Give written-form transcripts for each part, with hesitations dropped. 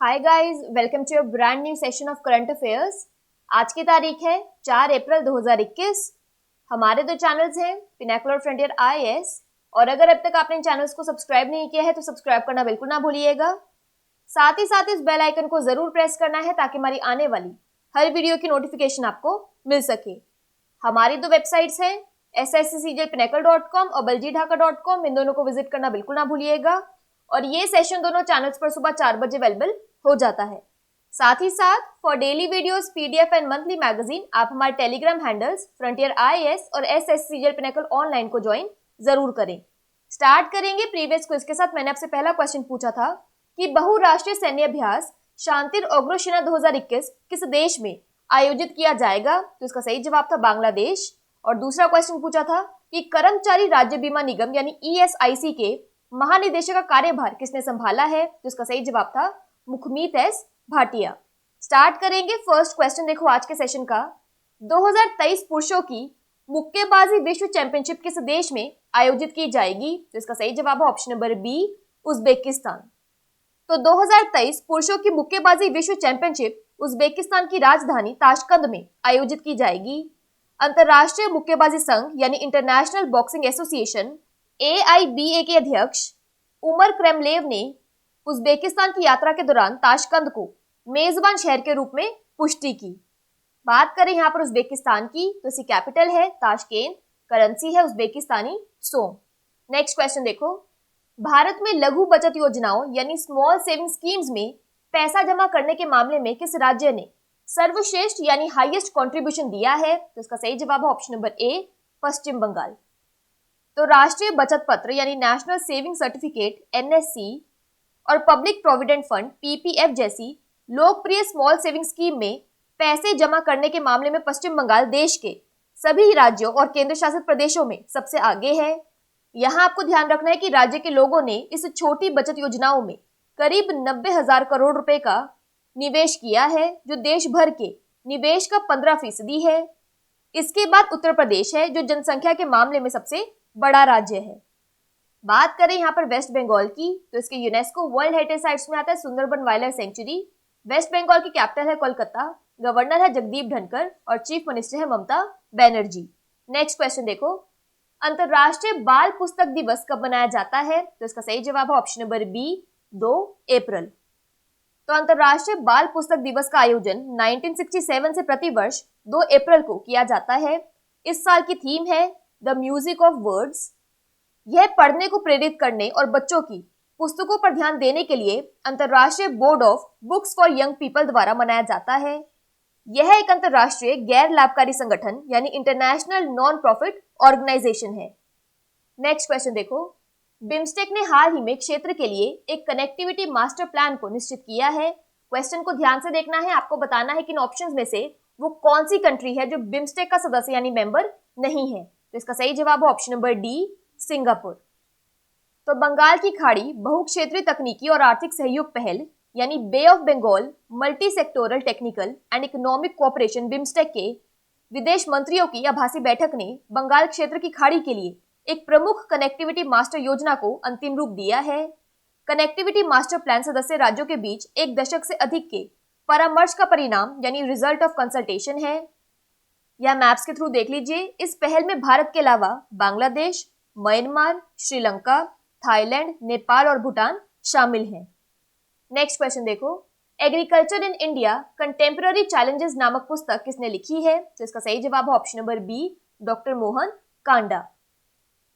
Hi guys, welcome to your brand new session of current affairs. आज की तारीख है 4 अप्रैल 2021। हमारे दो चैनल्स हैं, पिनाकल और फ्रंटियर आईएएस। और अगर अब तक आपने इन चैनल्स को सब्सक्राइब नहीं किया है तो सब्सक्राइब करना बिल्कुल ना भूलिएगा। साथ ही साथ इस बेल आइकन को जरूर प्रेस करना है ताकि हमारी आने वाली हर वीडियो की नोटिफिकेशन आपको मिल सके। हमारी दो वेबसाइट्स हैं, sscjpinacle.com और baljeedhaka.com। इन दोनों को विजिट करना बिल्कुल ना भूलिएगा। और ये सेशन दोनों चैनल्स पर सुबह 4 बजे अवेलेबल हो जाता है। साथ ही साथ for daily videos, PDF and monthly magazine आप हमारे टेलीग्राम हैंडल्स फ्रंटियर आईएएस और एसएससीजीएल पिनाकल ऑनलाइन को ज्वाइन जरूर करें। स्टार्ट करेंगे प्रीवियस क्विज के साथ। मैंने आपसे पहला क्वेश्चन पूछा था कि बहुराष्ट्रीय सैन्य अभ्यास शांतिर अग्रोसेना 2021 किस देश में आयोजित किया जाएगा? तो इसका सही जवाब था बांग्लादेश। और दूसरा क्वेश्चन पूछा था कि कर्मचारी राज्य बीमा निगम यानी ईएसआईसी के महानिदेशक का कार्यभार किसने संभाला है? तो इसका सही जवाब था मुखमीत एस भाटिया। स्टार्ट करेंगे फर्स्ट क्वेश्चन। देखो आज के सेशन का, 2023 पुरुषों की मुक्केबाजी विश्व चैंपियनशिप किस देश में आयोजित की जाएगी? तो इसका सही जवाब है ऑप्शन नंबर बी, उज्बेकिस्तान। तो 2023 पुरुषों की मुक्केबाजी विश्व चैंपियनशिप उज्बेकिस्तान की राजधानी ताशकंद में आयोजित की जाएगी। अंतरराष्ट्रीय मुक्केबाजी संघ यानी इंटरनेशनल बॉक्सिंग एसोसिएशन AIBA के अध्यक्ष उमर क्रेमलेव ने उज्बेकिस्तान की यात्रा के दौरान ताशकंद को मेजबान शहर के रूप में पुष्टि की। बात करें यहाँ पर उज्बेकिस्तान की तो इसकी कैपिटल है ताशकेंत, करेंसी है उज्बेकिस्तानी सोम। नेक्स्ट क्वेश्चन देखो, भारत में लघु बचत योजनाओं यानी स्मॉल सेविंग स्कीम्स में पैसा जमा करने के मामले में किस राज्य ने सर्वश्रेष्ठ यानी हाईएस्ट कंट्रीब्यूशन दिया है? तो इसका सही जवाब है ऑप्शन नंबर ए, पश्चिम बंगाल। तो राष्ट्रीय बचत पत्र यानी नेशनल सेविंग सर्टिफिकेट NSC और पब्लिक प्रोविडेंट फंड PPF जैसी लोकप्रिय स्मॉल सेविंग स्कीम में पैसे जमा करने के मामले में पश्चिम बंगाल देश के सभी राज्यों और केंद्र शासित प्रदेशों में सबसे आगे है। यहाँ आपको ध्यान रखना है कि राज्य के लोगों ने इस छोटी बचत योजनाओं में करीब 90,000 करोड़ रुपए का निवेश किया है, जो देश भर के निवेश का 15% है। इसके बाद उत्तर प्रदेश है, जो जनसंख्या के मामले में सबसे बड़ा राज्य है। बात करें यहाँ पर वेस्ट बंगाल की तो इसके यूनेस्को वर्ल्ड हेरिटेज साइट्स में आता है Sundarban wild life sanctuary. West Bengal की कैपिटल है कोलकाता, गवर्नर है जगदीप धनखड़ और चीफ मिनिस्टर है ममता बनर्जी। नेक्स्ट क्वेश्चन देखो, अंतरराष्ट्रीय बाल पुस्तक दिवस कब मनाया जाता है? तो इसका सही जवाब है ऑप्शन नंबर बी, 2 अप्रैल। तो अंतरराष्ट्रीय बाल पुस्तक दिवस का आयोजन 1967 से प्रतिवर्ष 2 अप्रैल को किया जाता है। इस साल की थीम है द म्यूजिक ऑफ वर्ड्स। यह पढ़ने को प्रेरित करने और बच्चों की पुस्तकों पर ध्यान देने के लिए अंतरराष्ट्रीय board of books for young people द्वारा मनाया जाता है। यह एक अंतरराष्ट्रीय गैर लाभकारी संगठन यानी इंटरनेशनल नॉन प्रॉफिट ऑर्गेनाइजेशन है। नेक्स्ट क्वेश्चन देखो, बिम्स्टेक ने हाल ही में क्षेत्र के लिए एक कनेक्टिविटी मास्टर प्लान को निश्चित किया है। क्वेश्चन को ध्यान से देखना है, आपको बताना है कि इन ऑप्शंस में से वो कौन सी कंट्री है जो बिम्स्टेक का सदस्य यानी मेंबर नहीं है। तो इसका सही जवाब है ऑप्शन नंबर डी, सिंगापुर। तो बंगाल की खाड़ी बहुक्षेत्रीय तकनीकी और आर्थिक सहयोग पहल यानी Bay of Bengal multi sectoral technical and economic cooperation BIMSTEC के विदेश मंत्रियों की आभासी बैठक ने बंगाल क्षेत्र की खाड़ी के लिए एक प्रमुख कनेक्टिविटी मास्टर योजना को अंतिम रूप दिया है। कनेक्टिविटी मास्टर प्लान सदस्य राज्यों के बीच 1 दशक से अधिक के परामर्श का परिणाम यानी रिजल्ट ऑफ कंसल्टेशन है। यह मैप्स के थ्रू देख लीजिए। इस पहल में भारत के अलावा बांग्लादेश, म्यांमार, श्रीलंका, थाईलैंड, नेपाल और भूटान शामिल हैं। नेक्स्ट क्वेश्चन देखो, agriculture in India contemporary challenges नामक पुस्तक किसने लिखी है? तो इसका सही जवाब है option number B, doctor Mohan Kanda.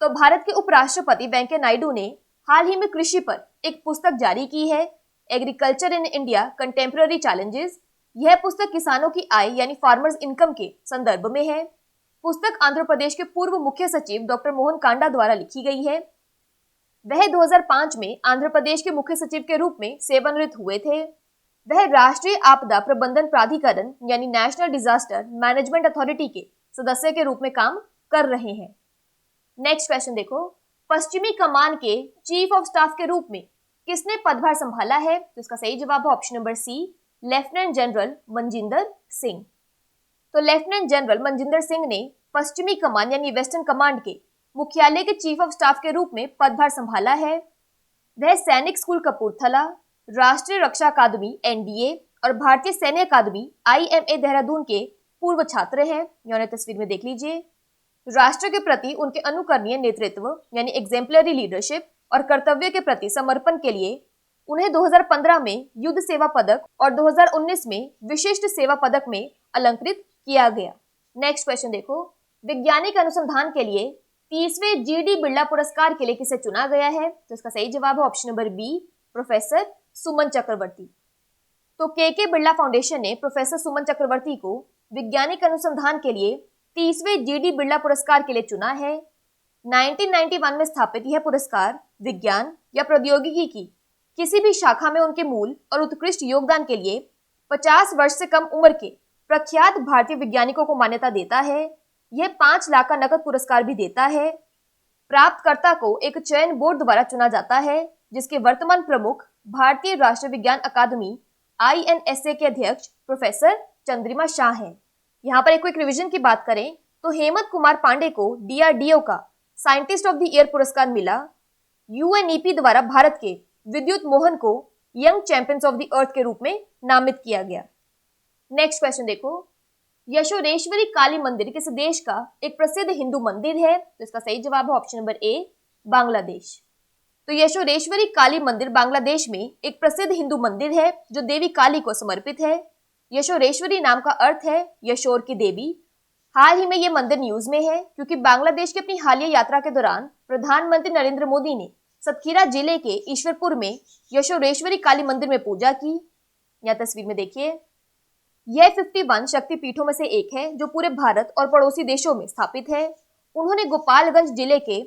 तो भारत के उपराष्ट्रपति वेंकैया नायडू ने हाल ही में कृषि पर एक पुस्तक जारी की है, agriculture in India contemporary challenges. यह पुस्तक किसानों की आय यानी फार्मर्स इनकम के संदर्भ में है। पुस्तक आंध्र प्रदेश के पूर्व मुख्य सचिव डॉक्टर मोहन कांडा द्वारा लिखी गई है। वह 2005 में आंध्र प्रदेश के मुख्य सचिव के रूप में सेवानिवृत्त हुए थे। वह राष्ट्रीय आपदा प्रबंधन प्राधिकरण यानी नेशनल डिजास्टर मैनेजमेंट अथॉरिटी के सदस्य के रूप में काम कर रहे हैं। नेक्स्ट क्वेश्चन देखो, पश्चिमी कमान के चीफ ऑफ स्टाफ के रूप में किसने पदभार संभाला है? तो इसका सही जवाब है option number C, lieutenant general Manjinder Singh. तो लेफ्टिनेंट जनरल मनजिंदर सिंह ने पश्चिमी कमान यानी वेस्टर्न कमांड के मुख्यालय के चीफ ऑफ स्टाफ के रूप में पदभार संभाला है। वह सैनिक स्कूल कपूरथला, राष्ट्रीय रक्षा अकादमी (एनडीए) और भारतीय सैन्य अकादमी (आईएमए) देहरादून के पूर्व छात्र हैं। यह तस्वीर में देख लीजिए। राष्ट्र के प्रति उनके अनुकरणीय नेतृत्व यानी एग्जेम्पलरी लीडरशिप और कर्तव्य के प्रति समर्पण के लिए उन्हें 2015 में युद्ध सेवा पदक और 2019 में विशिष्ट सेवा पदक में अलंकृत किया गया। नेक्स्ट क्वेश्चन देखो, वैज्ञानिक अनुसंधान के लिए 30वें जीडी बिरला पुरस्कार के लिए किसे चुना गया है? तो इसका सही जवाब है option number B, professor Suman चक्रवर्ती। तो के बिरला फाउंडेशन ने प्रोफेसर सुमन चक्रवर्ती को वैज्ञानिक अनुसंधान के लिए 30वें जीडी बिरला पुरस्कार के लिए चुना है। 1991 में स्थापित यह पुरस्कार विज्ञान या प्रौद्योगिकी की किसी भी शाखा में उनके मूल और उत्कृष्ट योगदान के लिए 50 वर्ष से कम उम्र के प्रख्यात भारतीय वैज्ञानिकों को मान्यता देता है। यह 5 लाख का नकद पुरस्कार भी देता है। प्राप्तकर्ता को एक चयन बोर्ड द्वारा चुना जाता है, जिसके वर्तमान प्रमुख भारतीय राष्ट्रीय विज्ञान अकादमी (INSA) के अध्यक्ष प्रोफेसर चंद्रिमा शाह हैं। यहाँ पर एक क्विक रिवीजन की बात करें तो हेमंत कुमार पांडे को DRDO का साइंटिस्ट ऑफ द ईयर पुरस्कार मिला। UNEP द्वारा भारत के विद्युत मोहन को young champions of the earth के रूप में नामित किया गया। नेक्स्ट क्वेश्चन देखो, यशोरेश्वरी काली मंदिर किस देश का एक प्रसिद्ध हिंदू मंदिर है? तो इसका सही जवाब है ऑप्शन नंबर ए, बांग्लादेश। तो यशोरेश्वरी काली मंदिर बांग्लादेश में एक प्रसिद्ध हिंदू मंदिर है जो देवी काली को समर्पित है। यशोरेश्वरी नाम का अर्थ है यशोर की देवी। हाल ही में ये मंदिर न्यूज में है क्योंकि बांग्लादेश की अपनी हालिया यात्रा के दौरान प्रधानमंत्री नरेंद्र मोदी ने सतखीरा जिले के ईश्वरपुर में यशोरेश्वरी काली मंदिर में पूजा की। यह तस्वीर में देखिए, यह 51 शक्तिपीठों में से एक है जो पूरे भारत और पड़ोसी देशों में स्थापित है। उन्होंने गोपालगंज जिले के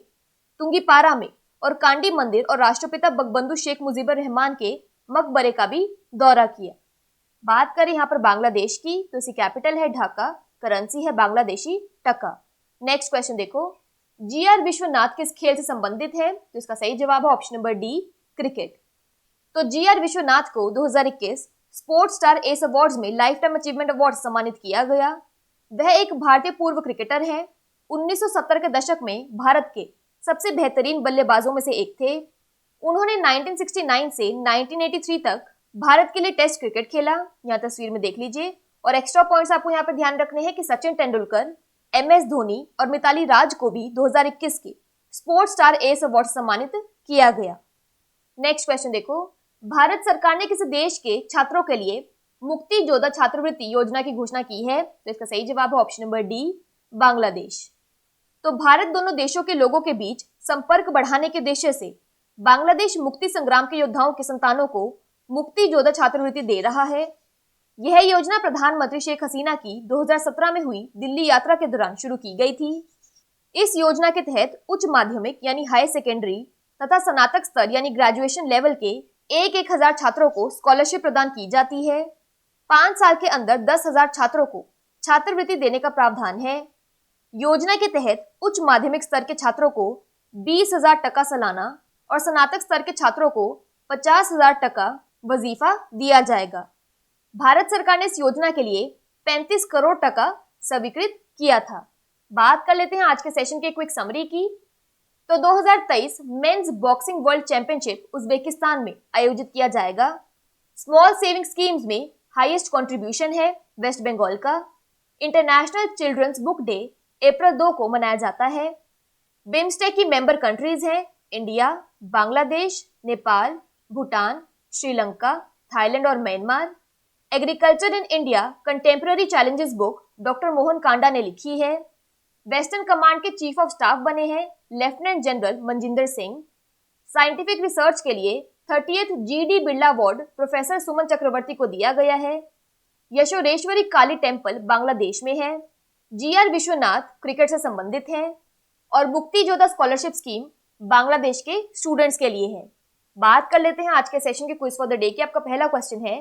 तुंगीपारा में और कांडी मंदिर और राष्ट्रपिता बंगबंधु शेख मुजीबुर रहमान के मकबरे का भी दौरा किया। बात करें यहाँ पर बांग्लादेश की तो इसकी कैपिटल है ढाका, करेंसी है बांग्लादेशी टका। नेक्स्ट क्वेश्चन देखो, GR विश्वनाथ किस खेल से संबंधित है? तो इसका सही जवाब है ऑप्शन नंबर डी, क्रिकेट। तो GR विश्वनाथ को 2021 स्पोर्ट्स स्टार एस अवार्ड्स में लाइफ टाइम अचीवमेंट अवार्ड सम्मानित किया गया। वह एक भारतीय पूर्व क्रिकेटर हैं। 1970 के दशक में भारत के सबसे बेहतरीन बल्लेबाजों में से एक थे। उन्होंने 1969 से 1983 तक भारत के लिए टेस्ट क्रिकेट खेला। यहाँ तस्वीर में देख लीजिए। और एक्स्ट्रा पॉइंट्स आपको यहाँ पे ध्यान रखने हैं कि सचिन तेंदुलकर, MS धोनी और मिताली राज को भी 2021 के स्पोर्ट्स स्टार एस अवार्ड सम्मानित किया गया। नेक्स्ट क्वेश्चन देखो, भारत सरकार ने किसी देश के छात्रों के लिए मुक्ति जोधा छात्रवृत्ति योजना की घोषणा की है? तो इसका सही जवाब है ऑप्शन नंबर डी, बांग्लादेश। तो भारत दोनों देशों के लोगों के बीच संपर्क बढ़ाने के उद्देश्य से बांग्लादेश मुक्ति संग्राम के योद्धाओं के संतानों को मुक्ति जोधा छात्रवृत्ति दे रहा है। यह योजना प्रधानमंत्री शेख हसीना की 2017 में हुई दिल्ली यात्रा के दौरान शुरू की गई थी। इस योजना के तहत उच्च माध्यमिक यानी हाई सेकेंडरी तथा स्नातक स्तर यानी ग्रेजुएशन लेवल के 1,000 छात्रों को स्कॉलरशिप प्रदान की जाती है। 5 साल के अंदर 10,000 छात्रों को छात्रवृत्ति देने का प्रावधान है। योजना के तहत उच्च माध्यमिक स्तर के छात्रों को 20,000 टका सालाना और स्नातक स्तर के छात्रों को 50,000 टका वजीफा दिया जाएगा। भारत सरकार ने इस योजना के लिए 35 करोड़ टका स्वीकृत किया था। बात कर लेते हैं आज के सेशन के क्विक समरी की। तो 2023 men's boxing world championship Uzbekistan में आयोजित किया जाएगा। स्मॉल सेविंग स्कीम्स में हाईएस्ट कंट्रीब्यूशन है वेस्ट बंगाल का। International children's book day April 2 को मनाया जाता है। बिम्स्टेक की मेंबर कंट्रीज हैं इंडिया, बांग्लादेश, नेपाल, भूटान, श्रीलंका, थाईलैंड और Myanmar. Agriculture in India contemporary challenges book doctor Mohan Kanda ने लिखी है। वेस्टर्न कमांड के चीफ ऑफ स्टाफ बने हैं lieutenant general Manjinder Singh. Scientific research के लिए 30th GD Birla award professor Suman Chakraborty को दिया गया है। यशोरेश्वरी काली टेम्पल बांग्लादेश में है। GR विश्वनाथ क्रिकेट से संबंधित है और मुक्ति जोधा स्कॉलरशिप स्कीम बांग्लादेश के स्टूडेंट्स के लिए है। बात कर लेते हैं आज के सेशन के क्विज फॉर द डे की। आपका पहला क्वेश्चन है,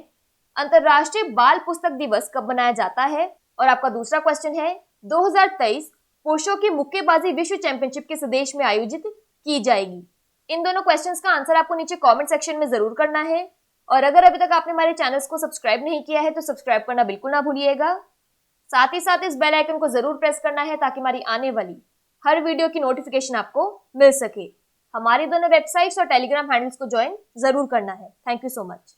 अंतरराष्ट्रीय बाल पुस्तक दिवस कब मनाया जाता है? और आपका दूसरा क्वेश्चन है, 2023 पुरुषों की मुक्केबाजी विश्व चैंपियनशिप किस देश में आयोजित की जाएगी? इन दोनों क्वेश्चंस का आंसर आपको नीचे कमेंट सेक्शन में जरूर करना है। और अगर अभी तक आपने हमारे चैनल्स को सब्सक्राइब नहीं किया है तो सब्सक्राइब करना बिल्कुल ना भूलिएगा। साथ ही साथ इस बेल आइकन को जरूर प्रेस करना है ताकि हमारी आने वाली हर वीडियो की नोटिफिकेशन आपको मिल सके। हमारी दोनों वेबसाइट्स और टेलीग्राम हैंडल्स को ज्वाइन जरूर करना है। Thank you so much.